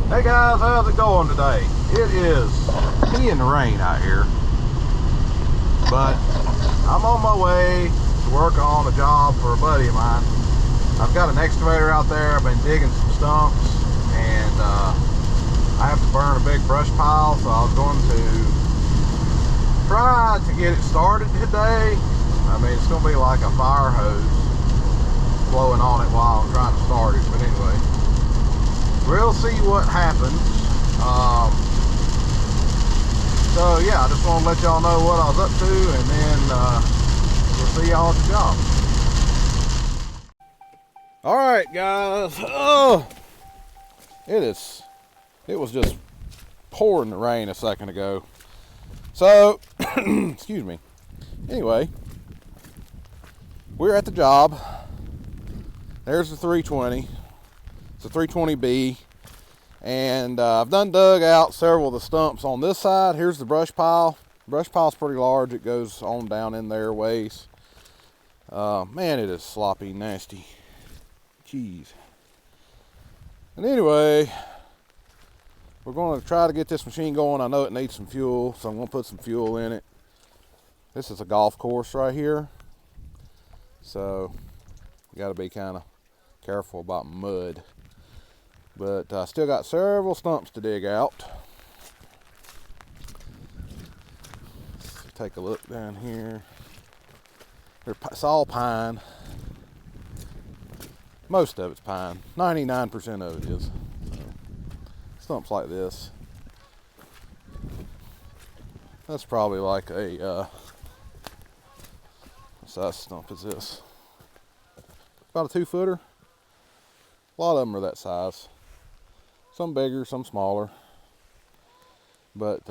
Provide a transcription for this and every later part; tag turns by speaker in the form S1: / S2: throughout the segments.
S1: Hey guys, how's it going today? It is peeing rain out here, but I'm on my way to work on a job for a buddy of mine. I've got an excavator out there. I've been digging some stumps, and I have to burn a big brush pile, so I was going to try to get it started today. I mean, it's going to be like a fire hose blowing on it while I'm trying to start it, but anyway. We'll see what happens. So yeah, I just want to let y'all know what I was up to, and then we'll see y'all at the job. All right, guys. Oh, it was just pouring the rain a second ago. So, excuse me. Anyway, we're at the job. There's the 320. It's a 320B, and I've done dug out several of the stumps on this side. Here's the brush pile. Brush pile's pretty large. It goes on down in there ways. Man, it is sloppy, nasty. Jeez. And anyway, we're going to try to get this machine going. I know it needs some fuel, so I'm going to put some fuel in it. This is a golf course right here, so you got to be kind of careful about mud. But I still got several stumps to dig out. Let's take a look down here. It's all pine. Most of it's pine. 99% of it is. So, stumps like this. That's probably like a, what size stump is this? About a 2-footer. A lot of them are that size. Some bigger, some smaller. But,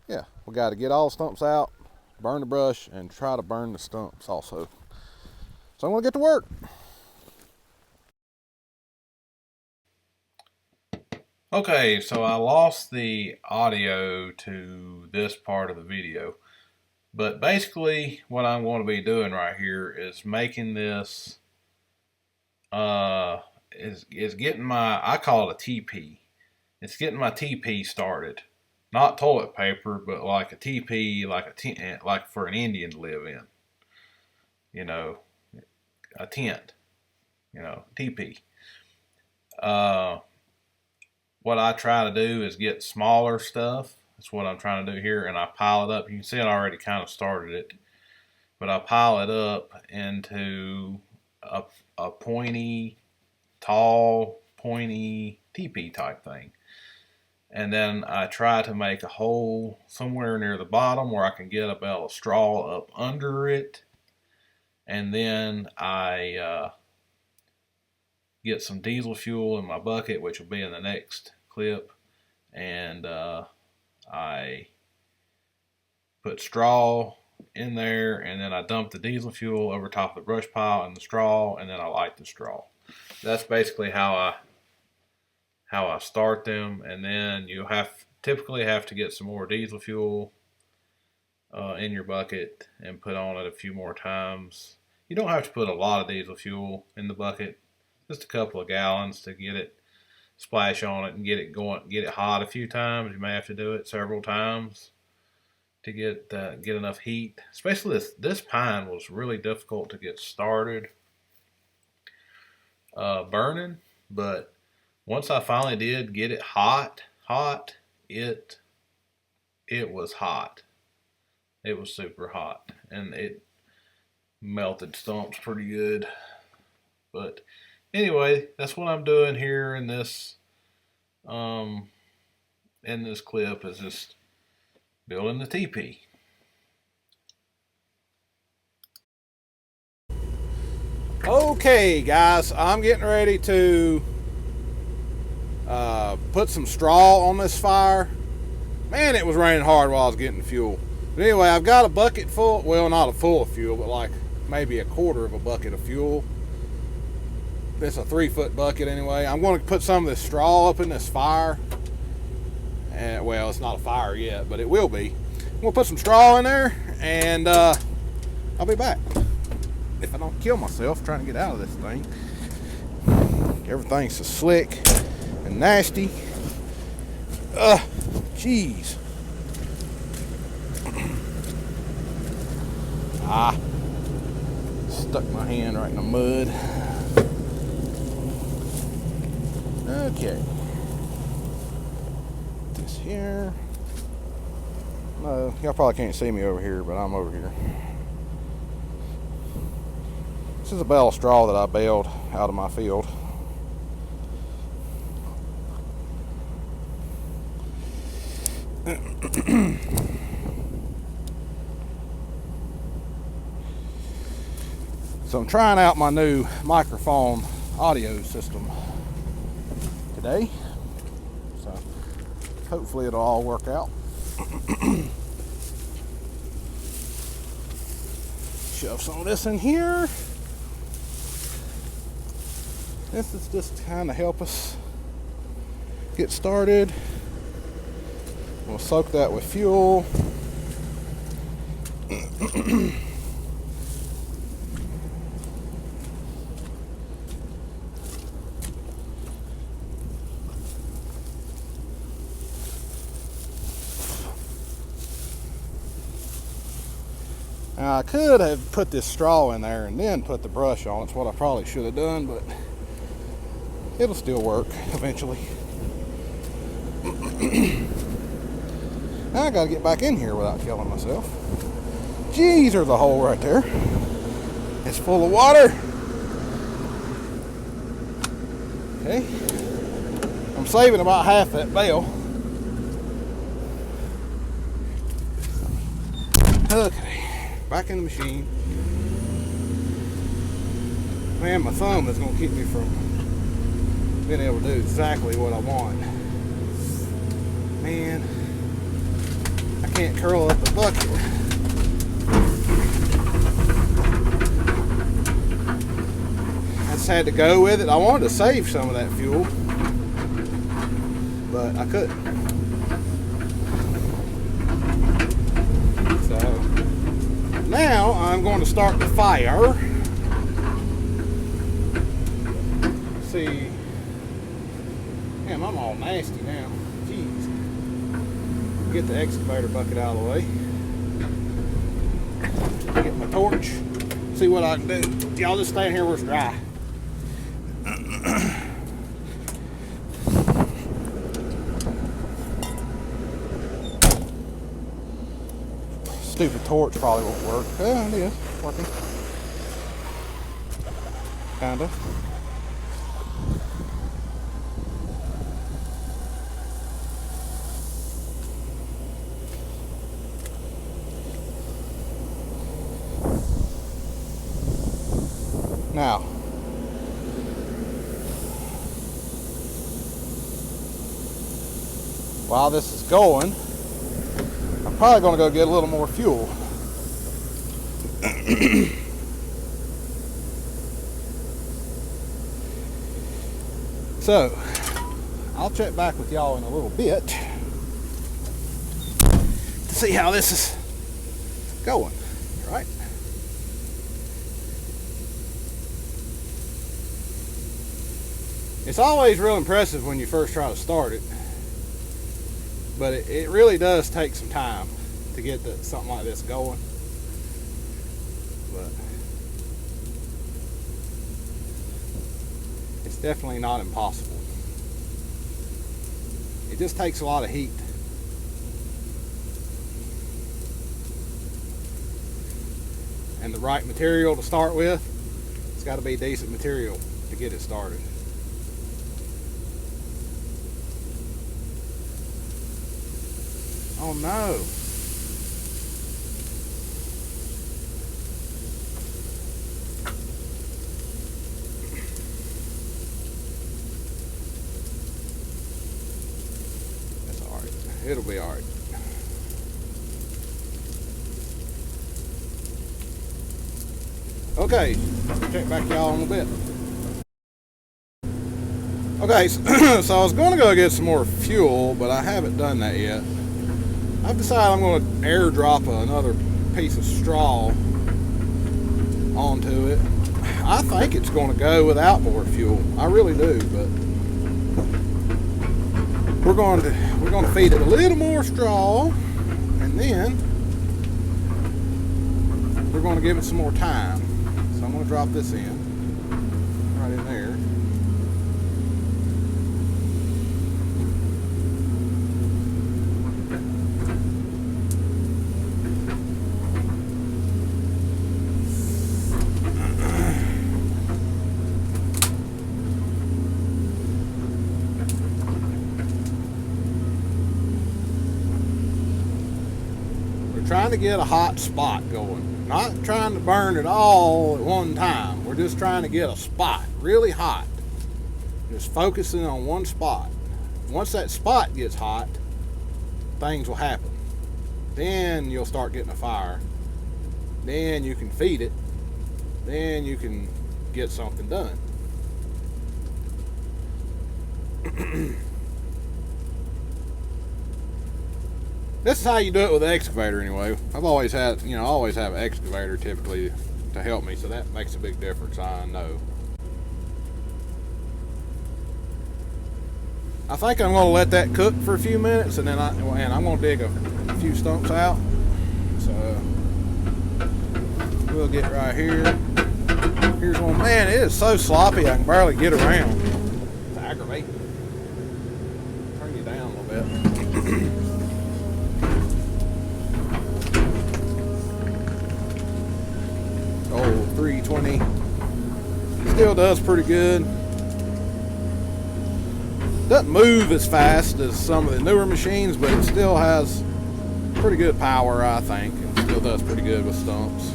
S1: yeah, we got to get all the stumps out, burn the brush, and try to burn the stumps also. So I'm going to get to work. Okay, so I lost the audio to this part of the video. But basically, what I'm going to be doing right here is making this, is getting my, I call it a teepee. It's getting my teepee started. Not toilet paper, but like a teepee, like a tent, like for an Indian to live in. You know, a tent. You know, teepee. What I try to do is get smaller stuff. That's what I'm trying to do here, and I pile it up. You can see I already kind of started it, but I pile it up into a pointy, tall, pointy teepee type thing. And then I try to make a hole somewhere near the bottom where I can get a bale of straw up under it. And then I get some diesel fuel in my bucket, which will be in the next clip. And I put straw in there, and then I dump the diesel fuel over top of the brush pile and the straw, and then I light the straw. That's basically how I start them, and then you typically have to get some more diesel fuel in your bucket and put on it a few more times. You don't have to put a lot of diesel fuel in the bucket, just a couple of gallons to get it, splash on it and get it going, get it hot a few times. You may have to do it several times to get enough heat. Especially this pine was really difficult to get started burning, but once I finally did get it hot, it was hot. It was super hot, and it melted stumps pretty good. But anyway, that's what I'm doing here in this clip, is just building the teepee. Okay, guys, I'm getting ready to put some straw on this fire. Man, it was raining hard while I was getting fuel. But anyway, I've got a bucket full, well, not a full of fuel, but like maybe a quarter of a bucket of fuel. It's a 3-foot bucket anyway. I'm going to put some of this straw up in this fire. And well, it's not a fire yet, but it will be. I'm going to put some straw in there, and I'll be back. If I don't kill myself trying to get out of this thing. Everything's so slick.
S2: and nasty. Jeez. Stuck my hand right in the mud. Okay. This here. No, y'all probably can't see me over here, but I'm over here. This is a bale of straw that I baled out of my field. So I'm trying out my new microphone audio system today. So hopefully it'll all work out. Shove some of this in here. This is just to kind of help us get started. We'll soak that with fuel. Now I could have put this straw in there and then put the brush on. It's what I probably should have done, but it'll still work eventually. Now I gotta get back in here without killing myself. Jeez, there's a hole right there. It's full of water. Okay. I'm saving about half that bale. Okay. Back in the machine. Man, my thumb is going to keep me from being able to do exactly what I want. Man, I can't curl up the bucket. I just had to go with it. I wanted to save some of that fuel, but I couldn't. Now I'm going to start the fire. See, damn, I'm all nasty now. Jeez. Get the excavator bucket out of the way. Get my torch. See what I can do. Y'all just stand here where it's dry. Stupid torch probably won't work. Yeah, it is working. Kinda. Now, while this is going, I'm probably going to go get a little more fuel. So, I'll check back with y'all in a little bit to see how this is going, right? It's always real impressive when you first try to start it. But it really does take some time to get something like this going. But it's definitely not impossible. It just takes a lot of heat. And the right material to start with. It's got to be decent material to get it started. Oh no. That's alright. It'll be alright. Okay, check back y'all in a bit. Okay, so I was going to go get some more fuel, but I haven't done that yet. I've decided I'm going to airdrop another piece of straw onto it. I think it's going to go without more fuel. I really do, but we're going to feed it a little more straw, and then we're going to give it some more time. So I'm going to drop this in right in there. Trying to get a hot spot going, not trying to burn it all at one time. We're just trying to get a spot really hot, just focusing on one spot. Once that spot gets hot, things will happen. Then you'll start getting a fire, then you can feed it, then you can get something done. This is how you do it with an excavator anyway. I've always had, I always have an excavator typically to help me, so that makes a big difference, I know. I think I'm going to let that cook for a few minutes, and then I'm going to dig a few stumps out. So we'll get right here. Here's one. Man, it is so sloppy I can barely get around. It's aggravating. Turn you down a little bit. Oh, 320. Still does pretty good. Doesn't move as fast as some of the newer machines, but it still has pretty good power, I think, and still does pretty good with stumps.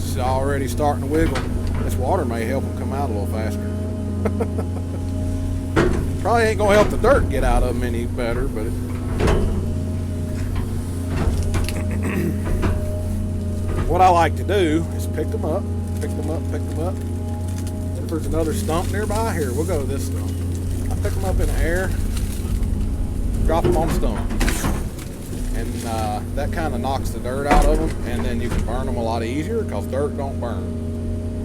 S2: It's already starting to wiggle. This water may help them come out a little faster. Probably ain't gonna help the dirt get out of them any better, but what I like to do is pick them up. If there's another stump nearby, here, we'll go to this stump. I pick them up in the air, drop them on the stump. And that kind of knocks the dirt out of them, and then you can burn them a lot easier because dirt don't burn,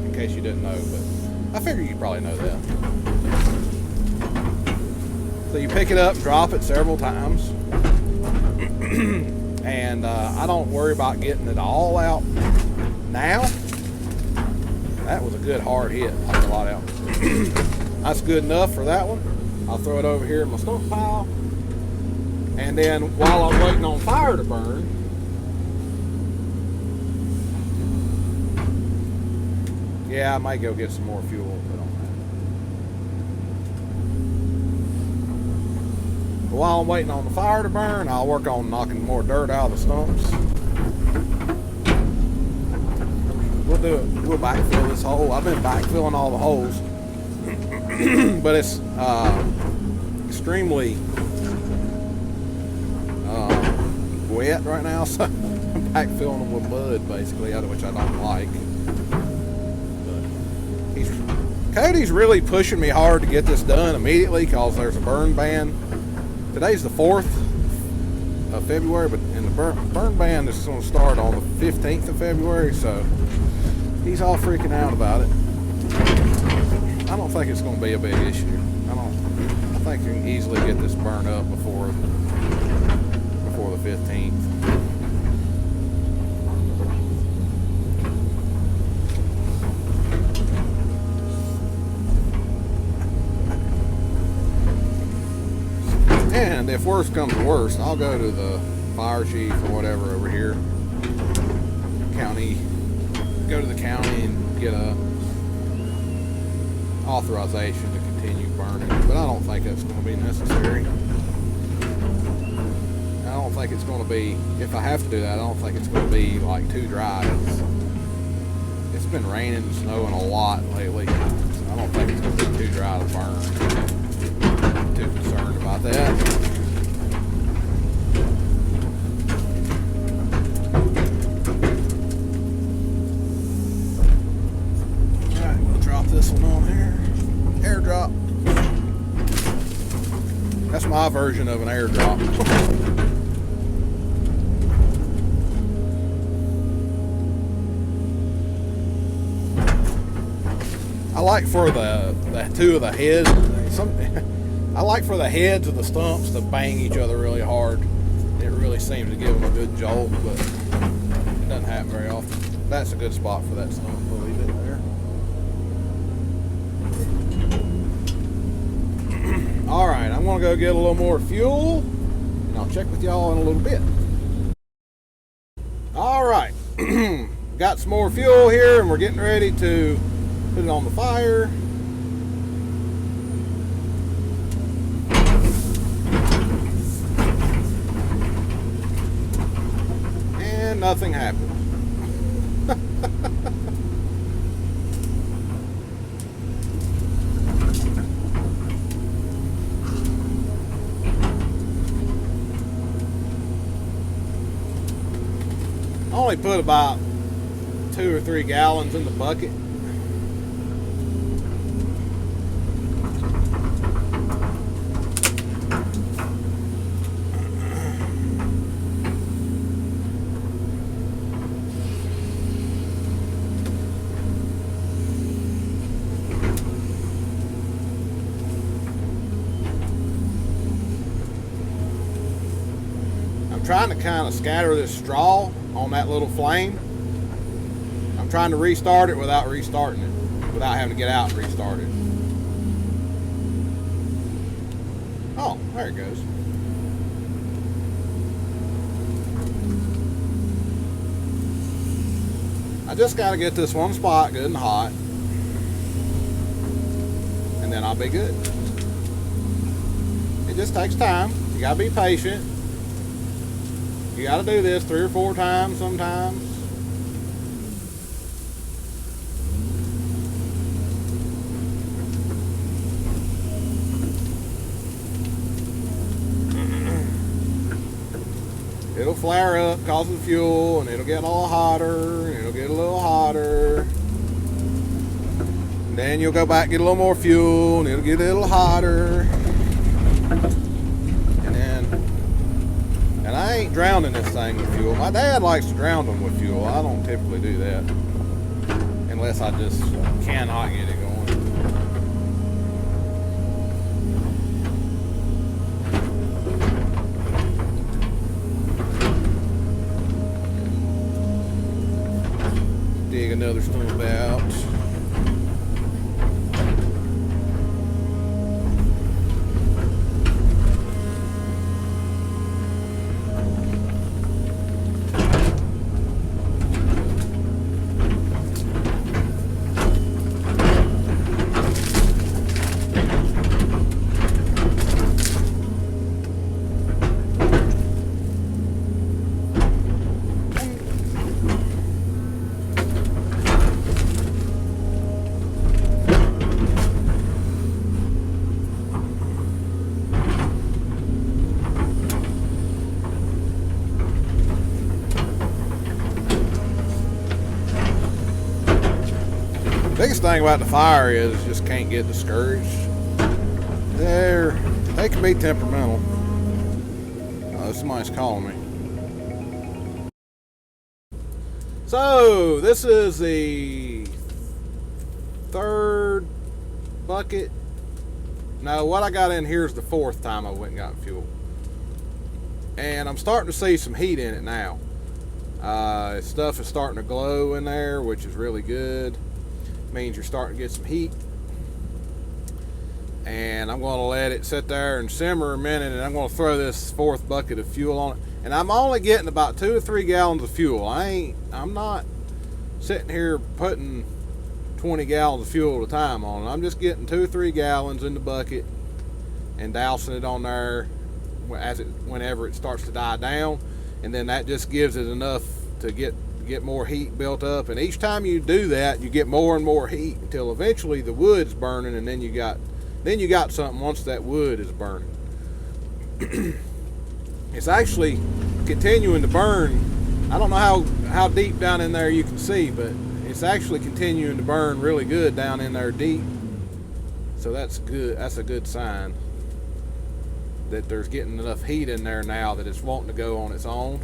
S2: in case you didn't know, but I figure you probably know that. So you pick it up, drop it several times, and I don't worry about getting it all out now. That was a good hard hit. Knocked a lot out. That's good enough for that one. I'll throw it over here in my stump pile, and then while I'm waiting on fire to burn, yeah, I might go get some more fuel and put on that. While I'm waiting on the fire to burn, I'll work on knocking more dirt out of the stumps. We'll backfill this hole. I've been backfilling all the holes, but it's extremely wet right now, so I'm backfilling them with mud, basically, which I don't like. But Cody's really pushing me hard to get this done immediately because there's a burn ban. Today's the 4th of February, but the burn ban is going to start on the 15th of February, so he's all freaking out about it. I don't think it's going to be a big issue. I think you can easily get this burned up before the 15th. And if worse comes to worse, I'll go to the fire chief or whatever over here, go to the county and get a authorization to continue burning, but I don't think that's going to be necessary. I don't think it's going to be, if I have to do that, I don't think it's going to be like too dry. It's been raining and snowing a lot lately, so I don't think it's going to be too dry to burn. I'm too concerned about that. This one on here, airdrop. That's my version of an airdrop. I like for the two of the heads. I like for the heads of the stumps to bang each other really hard. It really seems to give them a good jolt, but it doesn't happen very often. That's a good spot for that stump. We'll leave it there. All right, I'm gonna go get a little more fuel, and I'll check with y'all in a little bit. All right, got some more fuel here, and we're getting ready to put it on the fire. And nothing happened. I only put about 2 or 3 gallons in the bucket. I'm trying to kind of scatter this straw on that little flame. I'm trying to restart it without restarting it, without having to get out and restart it. Oh, there it goes. I just got to get this one spot good and hot, and then I'll be good. It just takes time. You got to be patient. You got to do this 3 or 4 times sometimes. It'll flare up because of the fuel, and it'll get a little hotter, and it'll get a little hotter. And then you'll go back and get a little more fuel, and it'll get a little hotter. And I ain't drowning this thing with fuel. My dad likes to drown them with fuel. I don't typically do that unless I just cannot get it going. Dig another stump out. Biggest thing about the fire is you just can't get discouraged. They can be temperamental. Somebody's calling me. So this is the 3rd bucket. Now what I got in here is the 4th time I went and got fuel, and I'm starting to see some heat in it now. Stuff is starting to glow in there, which is really good. Means you're starting to get some heat. And I'm going to let it sit there and simmer a minute, and I'm going to throw this 4th bucket of fuel on it. And I'm only getting about 2 to 3 gallons of fuel. I'm not sitting here putting 20 gallons of fuel at a time on it. I'm just getting 2 or 3 gallons in the bucket and dousing it on there whenever it starts to die down, and then that just gives it enough to get more heat built up. And each time you do that, you get more and more heat until eventually the wood's burning, and then you got something once that wood is burning. It's actually continuing to burn. I don't know how deep down in there you can see, but it's actually continuing to burn really good down in there deep. So that's good. That's a good sign that there's getting enough heat in there now that it's wanting to go on its own.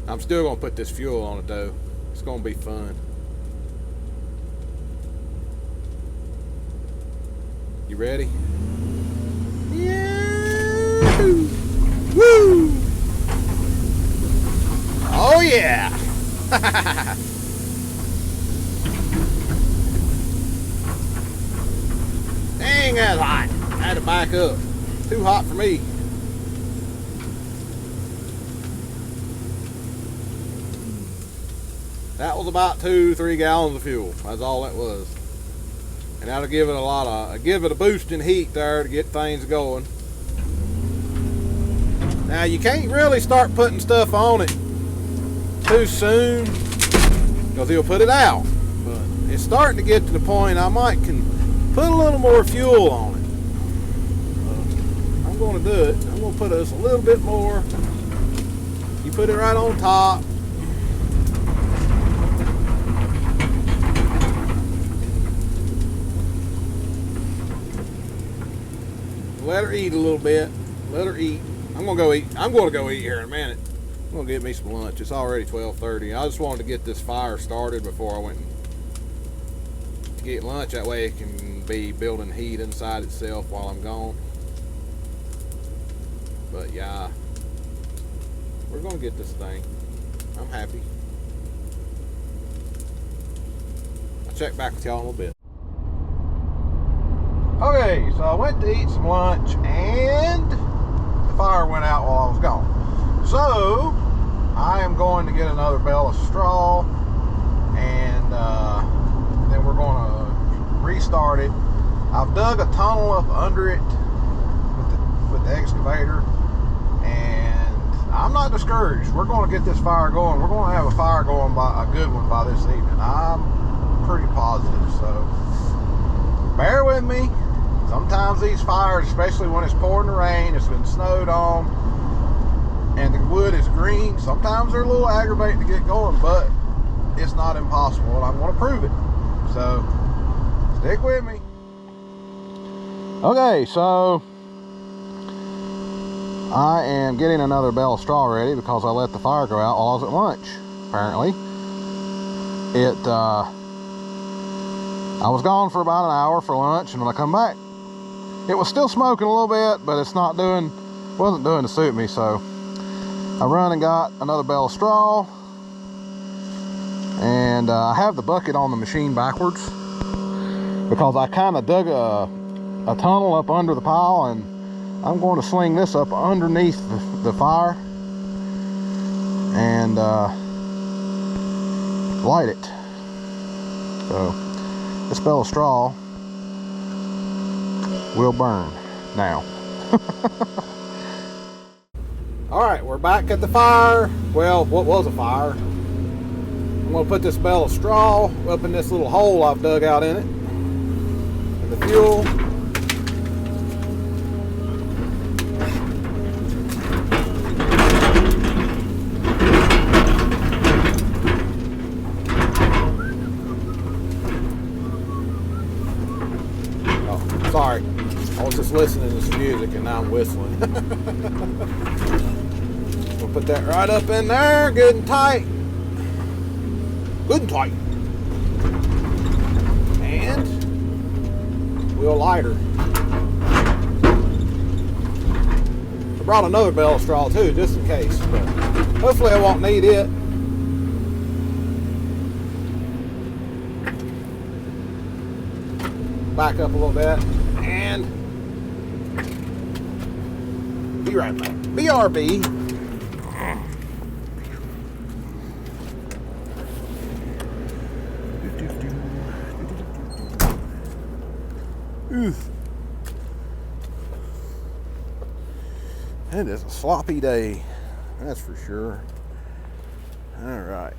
S2: I'm still going to put this fuel on it though. It's going to be fun. You ready? Yeah! Woo! Oh yeah! Dang, that's hot. I had to back up. Too hot for me. That was about 2-3 gallons of fuel. That's all that was. And that'll give it a boost in heat there to get things going. Now you can't really start putting stuff on it too soon because he'll put it out. But it's starting to get to the point I might can put a little more fuel on it. I'm going to do it. I'm going to put us a little bit more. You put it right on top. Let her eat a little bit. Let her eat. I'm gonna go eat. I'm gonna go eat here in a minute. I'm gonna get me some lunch. It's already 12:30. I just wanted to get this fire started before I went to get lunch. That way it can be building heat inside itself while I'm gone. But yeah, we're gonna get this thing. I'm happy. I'll check back with y'all in a little bit. Okay, so I went to eat some lunch and the fire went out while I was gone. So I am going to get another bale of straw and then we're going to restart it. I've dug a tunnel up under it with the excavator and I'm not discouraged. We're going to get this fire going. We're going to have a fire going, by a good one, by this evening. I'm pretty positive, so bear with me. Sometimes these fires, especially when it's pouring the rain, it's been snowed on, and the wood is green, sometimes they're a little aggravating to get going, but it's not impossible, and I'm going to prove it. So, stick with me. Okay, so I am getting another bale of straw ready because I let the fire go out while I was at lunch, apparently. I was gone for about an hour for lunch, and when I come back, it was still smoking a little bit, but wasn't doing to suit me, so I run and got another bale of straw, and I have the bucket on the machine backwards because I kind of dug a tunnel up under the pile, and I'm going to sling this up underneath the fire and light it. So this bale of straw will burn now. All right, we're back at the fire. Well, what was a fire? I'm gonna put this bale of straw up in this little hole I've dug out in it, and the fuel. Oh, sorry. I was just listening to some music and now I'm whistling. We'll put that right up in there, good and tight. Good and tight. And we'll light her. I brought another bale of straw too, just in case, but hopefully I won't need it. Back up a little bit and be right back. BRB. Oof. It is a sloppy day, that's for sure. All right.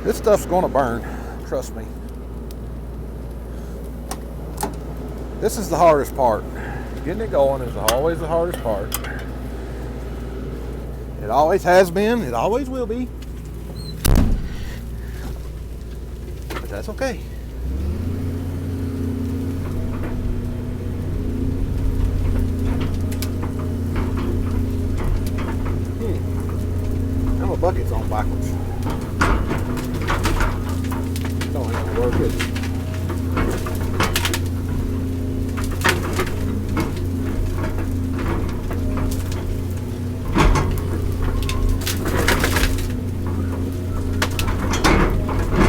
S2: This stuff's gonna burn, trust me. This is the hardest part. Getting it going is always the hardest part. It always has been, it always will be. But that's okay. bucket's on backwards. No, ain't gonna work, is it?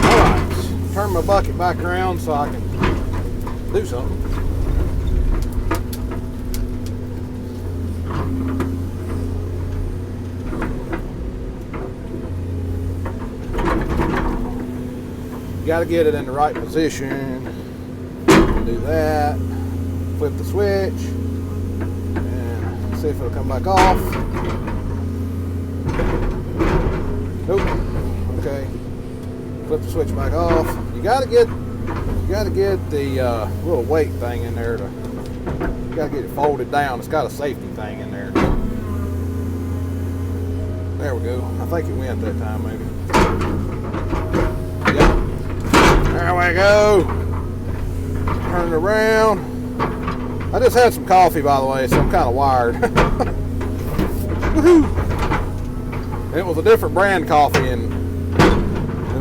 S2: Alright, turn my bucket back around so I can do something. Got to get it in the right position. Do that. Flip the switch and see if it'll come back off. Nope. Okay. Flip the switch back off. You got to get the little weight thing in there. You got to get it folded down. It's got a safety thing in there. There we go. I think it went that time, maybe. Yep. There we go. Turn it around. I just had some coffee, by the way, so I'm kind of wired. Woohoo! It was a different brand coffee than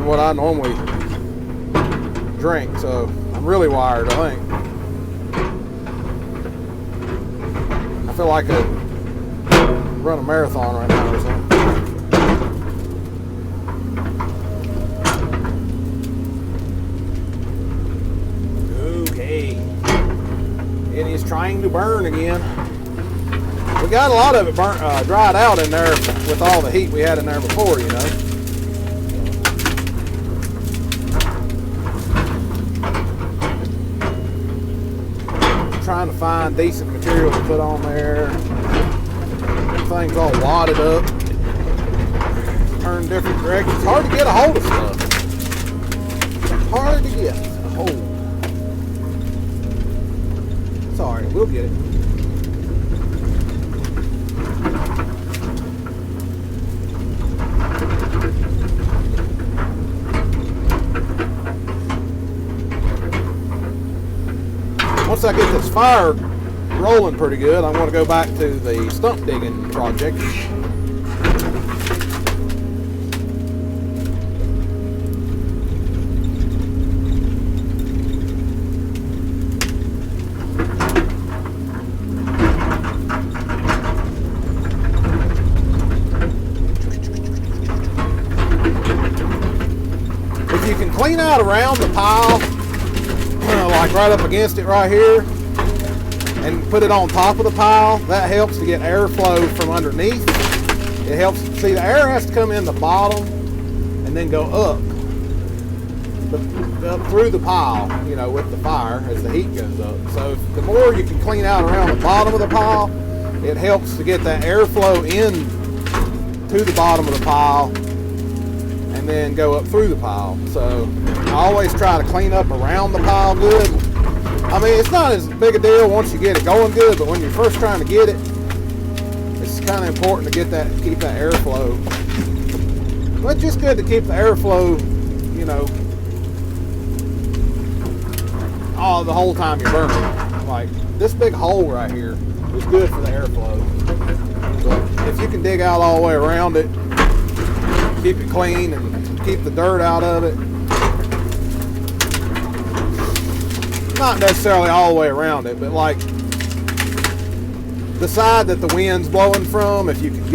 S2: what I normally drink, so I'm really wired, I think. I feel like I run a marathon right now or something. It is trying to burn again. We got a lot of it dried out in there with all the heat we had in there before, you know. Trying to find decent material to put on there. Things all wadded up. Turn different directions. It's hard to get a hold of stuff. Hard to get a hold. Sorry, we'll get it. Once I get this fire rolling pretty good, I want to go back to the stump digging project. Clean out around the pile, like right up against it right here, and put it on top of the pile. That helps to get airflow from underneath. It helps, see, the air has to come in the bottom and then go up through the pile, you know, with the fire as the heat goes up. So the more you can clean out around the bottom of the pile, it helps to get that airflow in to the bottom of the pile and then go up through the pile. So I always try to clean up around the pile good. I mean, it's not as big a deal once you get it going good, but when you're first trying to get it, it's kind of important to get that, keep that airflow. But it's just good to keep the airflow, you know, all the whole time you're burning. Like this big hole right here is good for the airflow. But if you can dig out all the way around it, keep it clean and keep the dirt out of it. Not necessarily all the way around it, but like the side that the wind's blowing from, if you can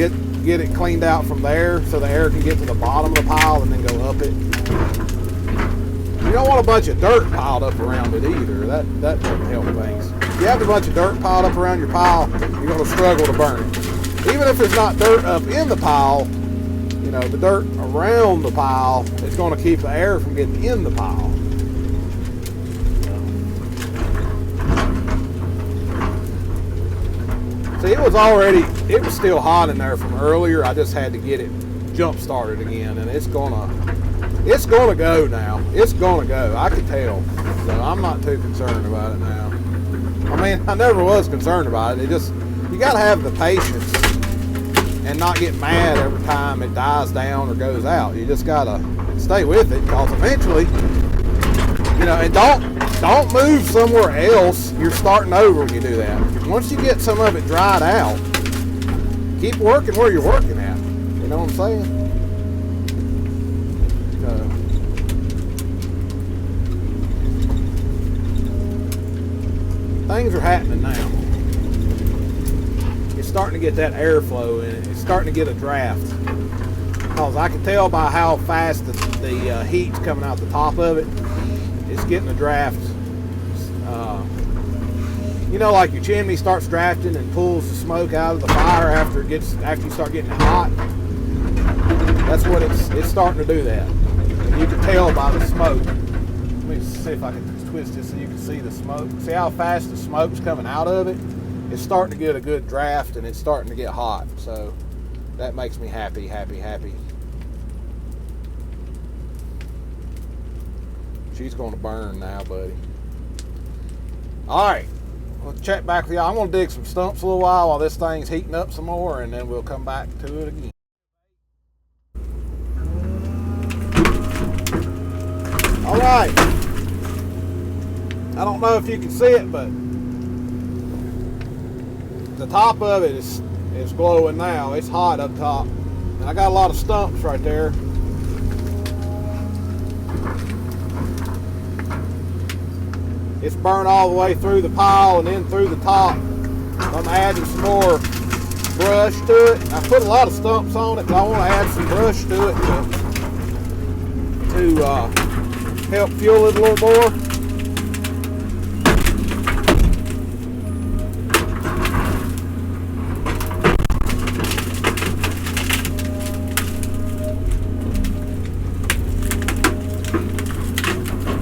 S2: get it cleaned out from there so the air can get to the bottom of the pile and then go up it. You don't want a bunch of dirt piled up around it either. That doesn't help things. If you have a bunch of dirt piled up around your pile, you're going to struggle to burn it. Even if there's not dirt up in the pile, you know, the dirt around the pile is going to keep the air from getting in the pile. See, it was still hot in there from earlier. I just had to get it jump started again, and it's gonna go now. It's gonna go. I can tell. So I'm not too concerned about it now. I mean, I never was concerned about it. You gotta have the patience and not get mad every time it dies down or goes out. You just gotta stay with it, because eventually, you know, and don't move somewhere else. You're starting over when you do that. Once you get some of it dried out, keep working where you're working at. You know what I'm saying? Things are happening now. It's starting to get that airflow in it. It's starting to get a draft. Because I can tell by how fast the heat's coming out the top of it. It's getting a draft. You know, like your chimney starts drafting and pulls the smoke out of the fire after you start getting it hot. That's what it's starting to do that. And you can tell by the smoke. Let me see if I can twist this so you can see the smoke. See how fast the smoke's coming out of it? It's starting to get a good draft and it's starting to get hot. So that makes me happy, happy, happy. She's going to burn now, buddy. All right. We'll check back with y'all. I'm going to dig some stumps a little while this thing's heating up some more, and then we'll come back to it again. All right. I don't know if you can see it, but the top of it is glowing now. It's hot up top. And I got a lot of stumps right there. It's burned all the way through the pile and then through the top. I'm adding some more brush to it. I put a lot of stumps on it, but I want to add some brush to it to help fuel it a little more.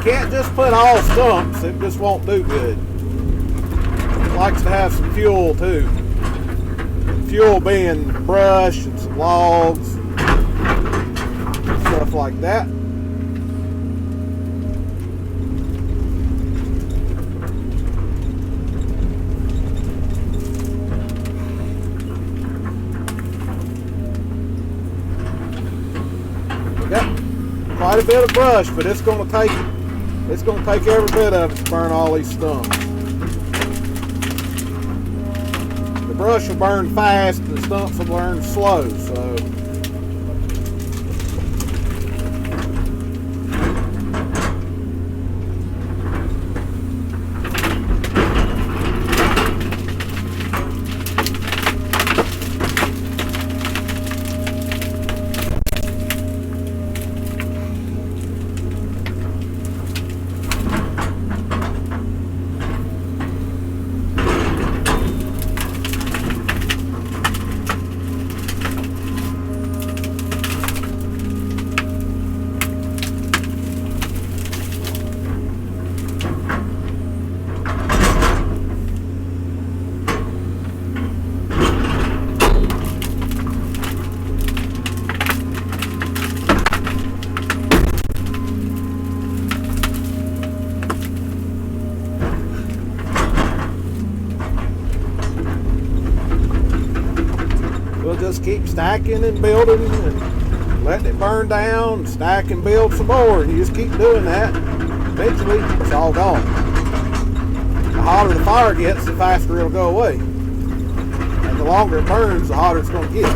S2: Can't just put all stumps, it just won't do good. It likes to have some fuel too. Fuel being brush and some logs, stuff like that. We got quite a bit of brush, but it's going to take every bit of it to burn all these stumps. The brush will burn fast, and the stumps will burn slow, so. Just keep stacking and building and letting it burn down, stack and build some more, and you just keep doing that. Eventually it's all gone. The hotter the fire gets, the faster it'll go away, and the longer it burns, the hotter it's going to get.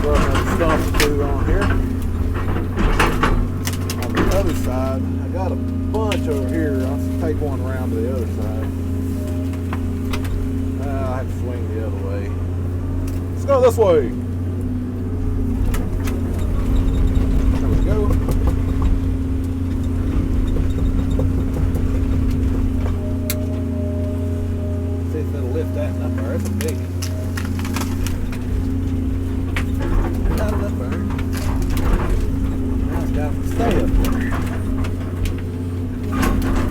S2: Throw another stump or two on here. On the other side, I got a bunch over here. I'll take one around to the other side. I have to swing the other way. Let's go this way. There we go. See if it'll lift that up there. It's a big. Got it up there. Now it's got to stay up there.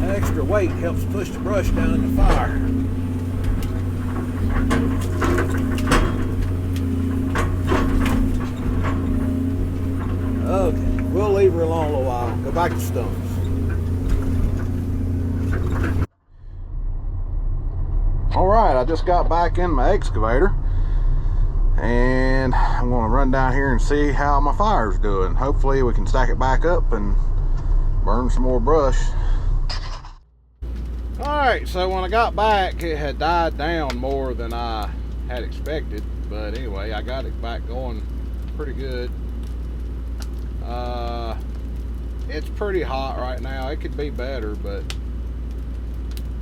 S2: That extra weight helps push the brush down in the fire. Okay, we'll leave her alone a little while. Go back to stumps. Alright, I just got back in my excavator and I'm going to run down here and see how my fire's doing. Hopefully we can stack it back up and burn some more brush. Alright, so when I got back, it had died down more than I had expected. But anyway, I got it back going pretty good. It's pretty hot right now. It could be better, but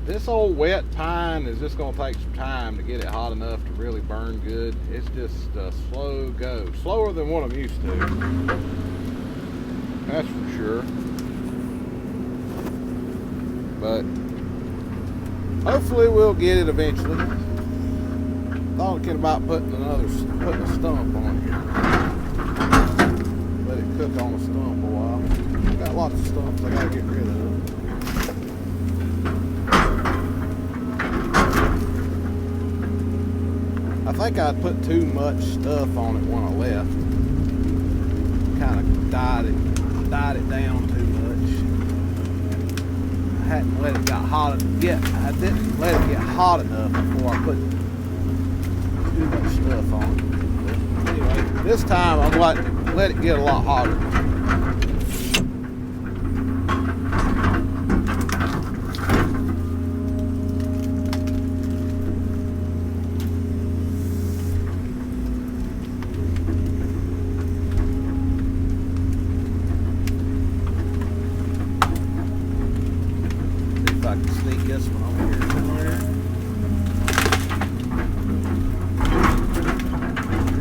S2: this old wet pine is just going to take some time to get it hot enough to really burn good. It's just a slow go. Slower than what I'm used to. That's for sure. But hopefully we'll get it eventually. Thinking about putting a stump on here. Let it cook on a stump a while. Got lots of stumps I gotta get rid of. I think I put too much stuff on it when I left. Kind of dyed it down too much. I hadn't let it get hot yet. I didn't let it get hot enough before I put too much stuff on it. But anyway, this time I'm let it get a lot hotter. I can sneak this one over here somewhere.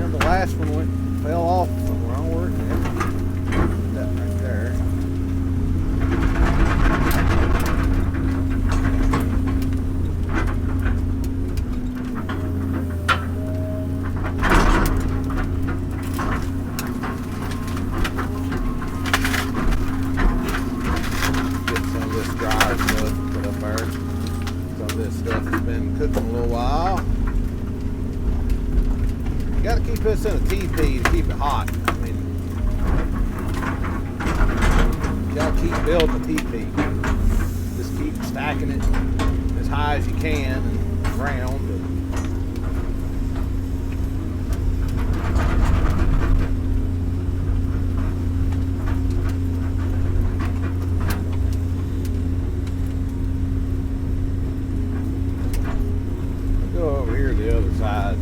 S2: And the last one fell off somewhere. I'll work it. Put that right there. Get some of this dry stuff. Some of this stuff has been cooking a little while. You got to keep this in a teepee to keep it hot. I mean, you got to keep building a teepee. Just keep stacking it as high as you can and round. Over here to the other side.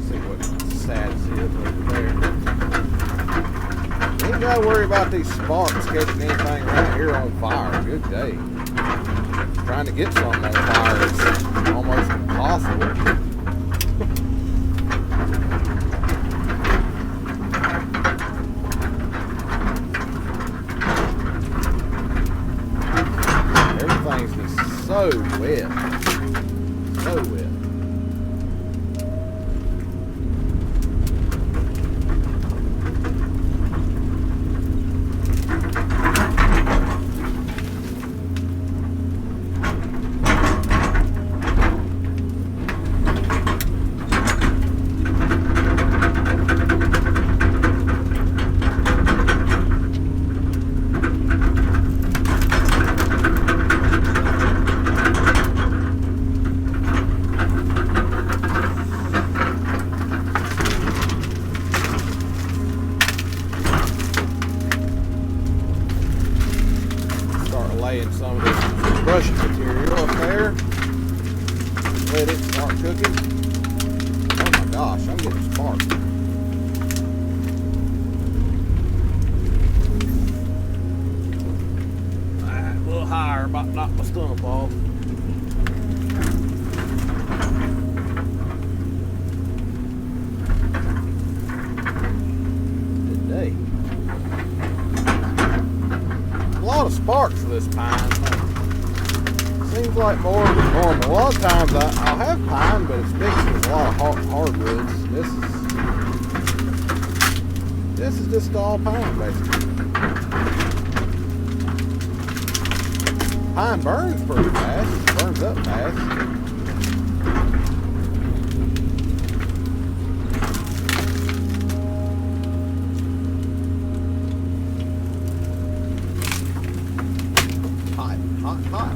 S2: See what status is over there. Ain't gotta worry about these sparks catching anything right here on fire. Good day. Trying to get something on fire is almost impossible. Everything's just so wet. So wet. Laying some of this brushing material up there. Let it start cooking. Oh my gosh, I'm getting sparks. Alright, a little higher, about to knock my stump off. Good day. A lot of sparks for this pine. Seems like more than normal. A lot of times I'll have pine, but it's mixed with a lot of hardwoods. This is just all pine, basically. Pine burns pretty fast. It burns up fast. Hot.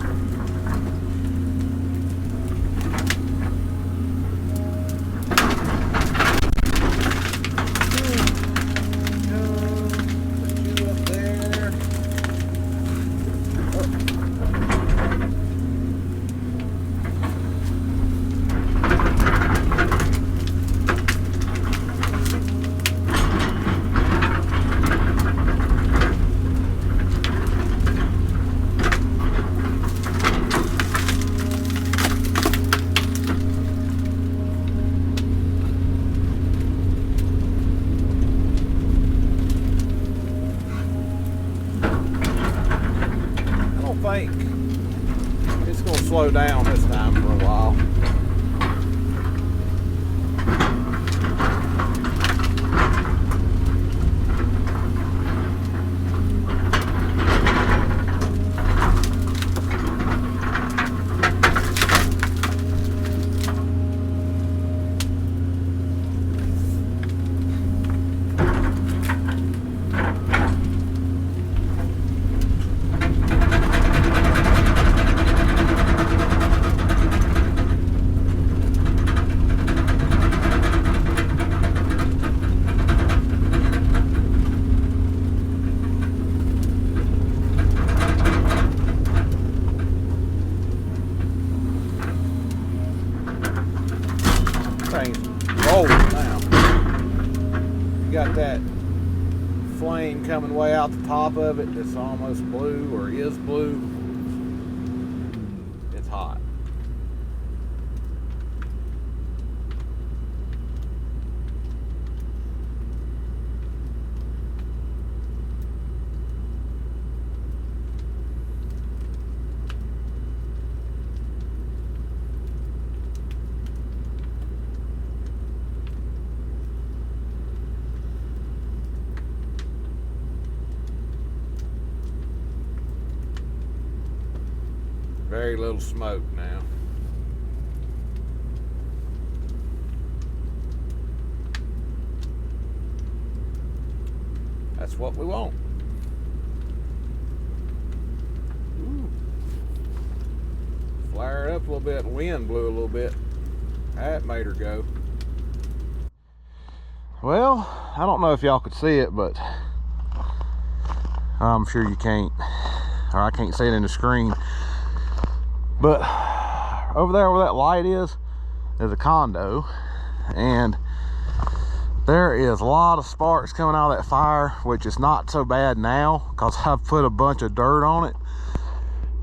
S2: It's gonna slow down this time for a while. Thing's rolling now. You got that flame coming way out the top of it that's almost blue or is blue. It's hot. Very little smoke now. That's what we want. Ooh. Flare it up a little bit. Wind blew a little bit. That made her go. Well, I don't know if y'all could see it, but I'm sure you can't, or I can't see it in the screen. But over there where that light is a condo, and there is a lot of sparks coming out of that fire, which is not so bad now because I've put a bunch of dirt on it.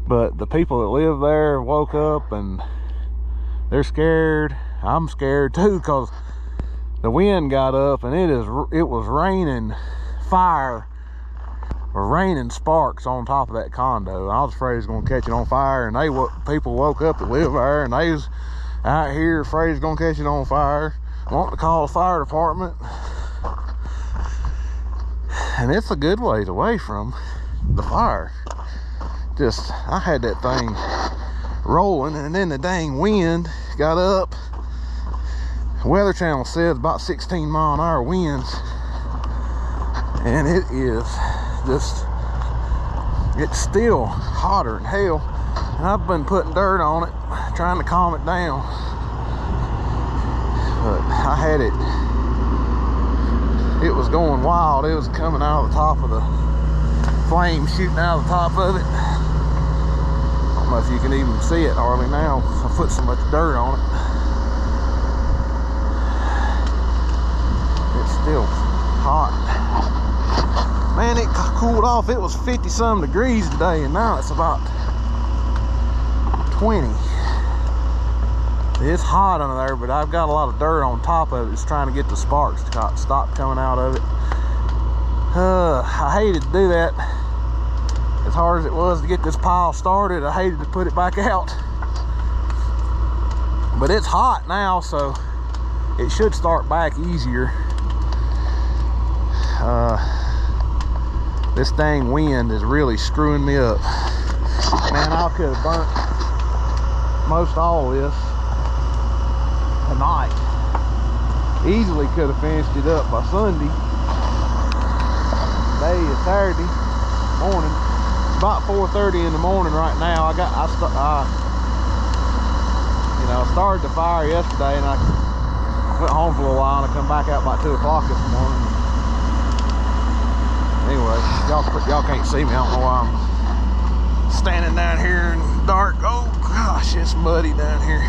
S2: But the people that live there woke up and they're scared. I'm scared too because the wind got up and it was raining fire. Raining sparks on top of that condo. I was afraid it was going to catch it on fire, and people woke up that live there, and they was out here afraid it's going to catch it on fire, wanting to call the fire department. And it's a good ways away from the fire. Just, I had that thing rolling, and then the dang wind got up. Weather Channel says about 16-mile-an-hour winds, and it is just, it's still hotter than hell, and I've been putting dirt on it trying to calm it down, but I had it was going wild. It was coming out of the top of the flame, shooting out of the top of it. I don't know if you can even see it hardly now. I put so much dirt on it. It's still hot. Man, it cooled off. It was 50-some degrees today, and now it's about 20. It's hot under there, but I've got a lot of dirt on top of it. It's trying to get the sparks to stop coming out of it. I hated to do that. As hard as it was to get this pile started, I hated to put it back out. But it's hot now, so it should start back easier. This dang wind is really screwing me up. Man, I could have burnt most all of this tonight. Easily could have finished it up by Sunday. Today is Saturday morning. It's about 4:30 in the morning right now. I started the fire yesterday, and I went home for a little while, and I come back out about 2 o'clock this morning. Anyway, y'all can't see me. I don't know why I'm standing down here in the dark. Oh gosh, it's muddy down here,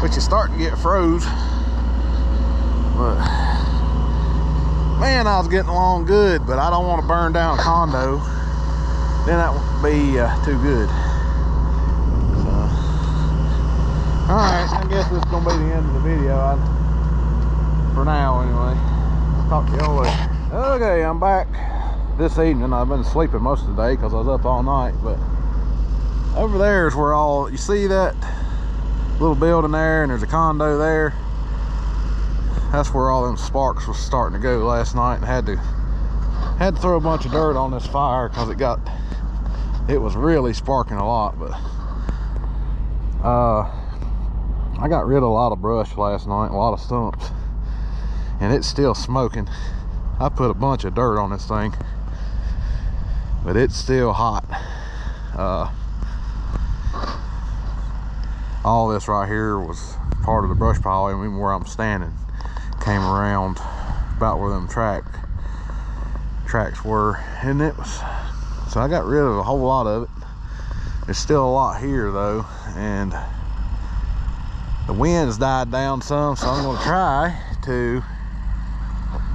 S2: which is starting to get froze. But man, I was getting along good, but I don't want to burn down a condo. Then that would be too good. So, all right, I guess this is gonna be the end of the video. For now, anyway. Talk to y'all later. Okay, I'm back. This evening, I've been sleeping most of the day because I was up all night, but Over there is where all, you see that little building there, and there's a condo there. That's where all them sparks was starting to go last night, and had to throw a bunch of dirt on this fire because it was really sparking a lot. But I got rid of a lot of brush last night, a lot of stumps, and it's still smoking. I put a bunch of dirt on this thing, but it's still hot. All this right here was part of the brush pile, even where I'm standing came around about where them tracks were, and it was, so I got rid of a whole lot of it. There's still a lot here though, and the wind's died down some, so I'm going to try to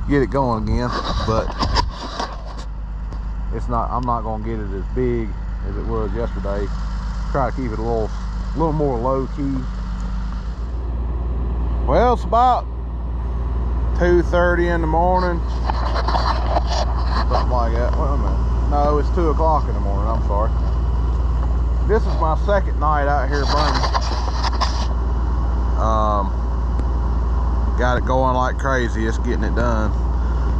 S2: get it going again, but I'm not going to get it as big as it was yesterday. Try to keep it a little more low key. Well, it's about 2:30 in the morning, something like that. Wait a minute. No, it's 2 o'clock in the morning. I'm sorry. This is my second night out here burning. Got it going like crazy. It's getting it done.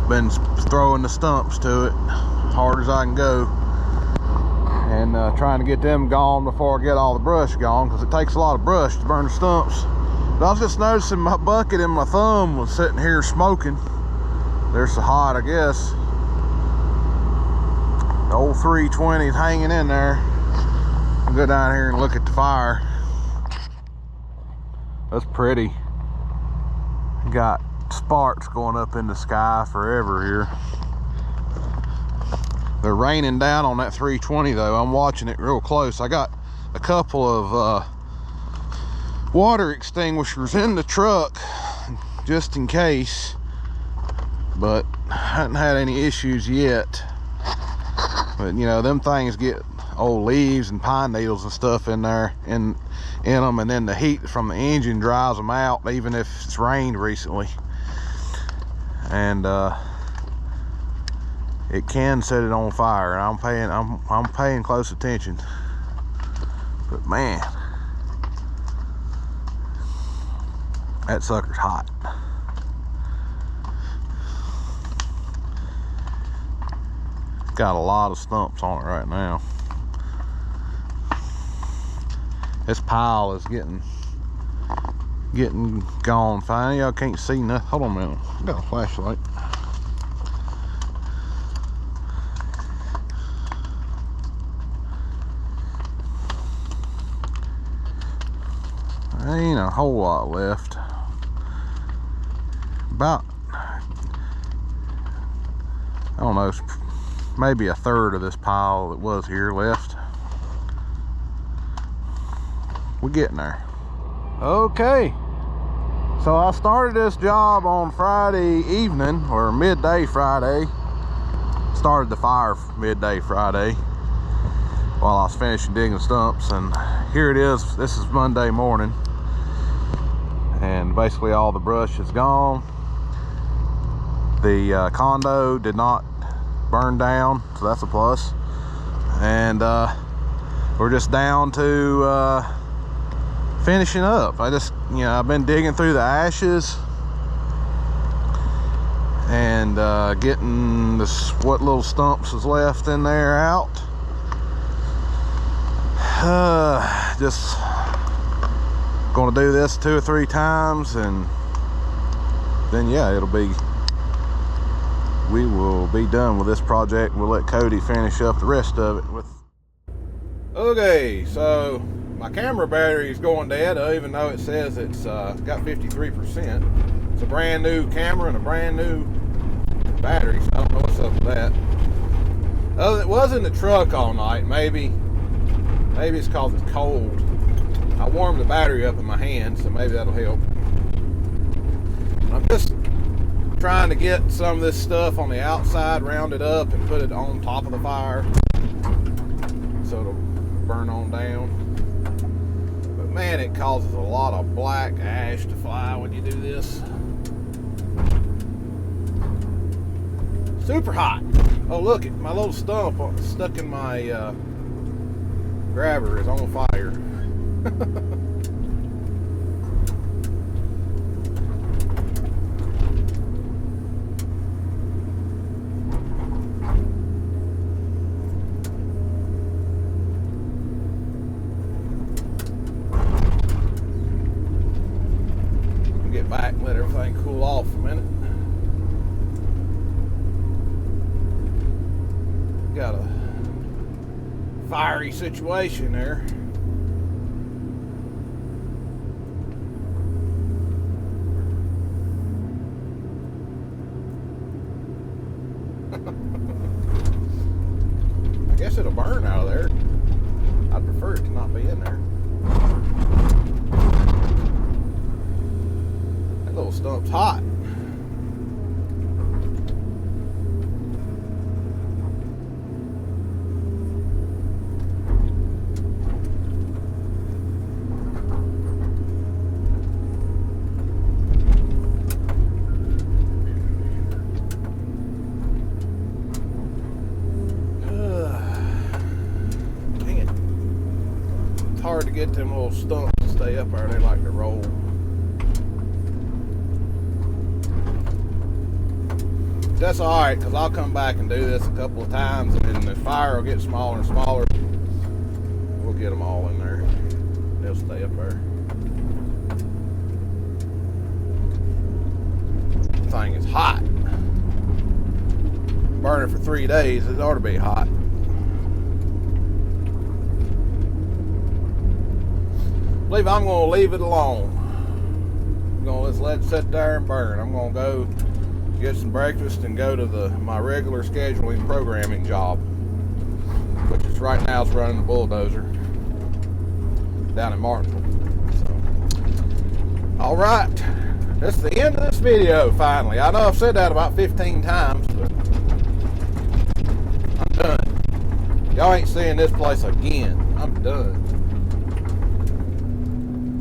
S2: Been throwing the stumps to it hard as I can go, and trying to get them gone before I get all the brush gone, because it takes a lot of brush to burn the stumps. But I was just noticing my bucket and my thumb was sitting here smoking. They're so hot, I guess. The old 320 is hanging in there. I'll go down here and look at the fire. That's pretty. Got sparks going up in the sky forever here. They're raining down on that 320 though. I'm watching it real close. I got a couple of water extinguishers in the truck just in case, but I haven't had any issues yet. But you know, them things get old leaves and pine needles and stuff in there in them, and then the heat from the engine dries them out, even if it's rained recently, and it can set it on fire. And I'm paying close attention. But man, that sucker's hot. Got a lot of stumps on it right now. This pile is getting gone fine. Y'all can't see nothing. Hold on a minute. I got a flashlight. Ain't a whole lot left. About, I don't know, maybe a third of this pile that was here left. We're getting there. Okay, so I started this job on Friday evening, or midday Friday. Started the fire midday Friday while I was finishing digging stumps, and here it is. This is Monday morning, and basically all the brush is gone. The condo did not burn down, so that's a plus. And we're just down to finishing up. I've been digging through the ashes and getting what little stumps is left in there out. Just gonna do this 2 or 3 times, and then yeah, we will be done with this project. We'll let Cody finish up the rest of it with. Okay, so my camera battery is going dead, even though it says it's got 53%. It's a brand new camera and a brand new battery, so I don't know what's up with that. It was in the truck all night. Maybe it's because it's cold. I warmed the battery up in my hand, so maybe that'll help. I'm just trying to get some of this stuff on the outside rounded up and put it on top of the fire so it'll burn on down. But man, it causes a lot of black ash to fly when you do this. Super hot. Oh, look, my little stump stuck in my grabber is on fire. Get back and let everything cool off a minute. Got a fiery situation there. I guess it'll burn out of there. I'd prefer it to not be in there. That little stump's hot. Hard to get them little stumps to stay up there. They like to roll. That's alright, because I'll come back and do this a couple of times, and then the fire will get smaller and smaller. We'll get them all in there. They'll stay up there. The thing is hot. Burning for 3 days, it ought to be hot. I believe I'm going to leave it alone. I'm going to just let it sit there and burn. I'm going to go get some breakfast and go to my regular scheduling programming job, which is right now is running the bulldozer down in Martinsville. So, all right, that's the end of this video. Finally, I know I've said that about 15 times, but I'm done. Y'all ain't seeing this place again. I'm done.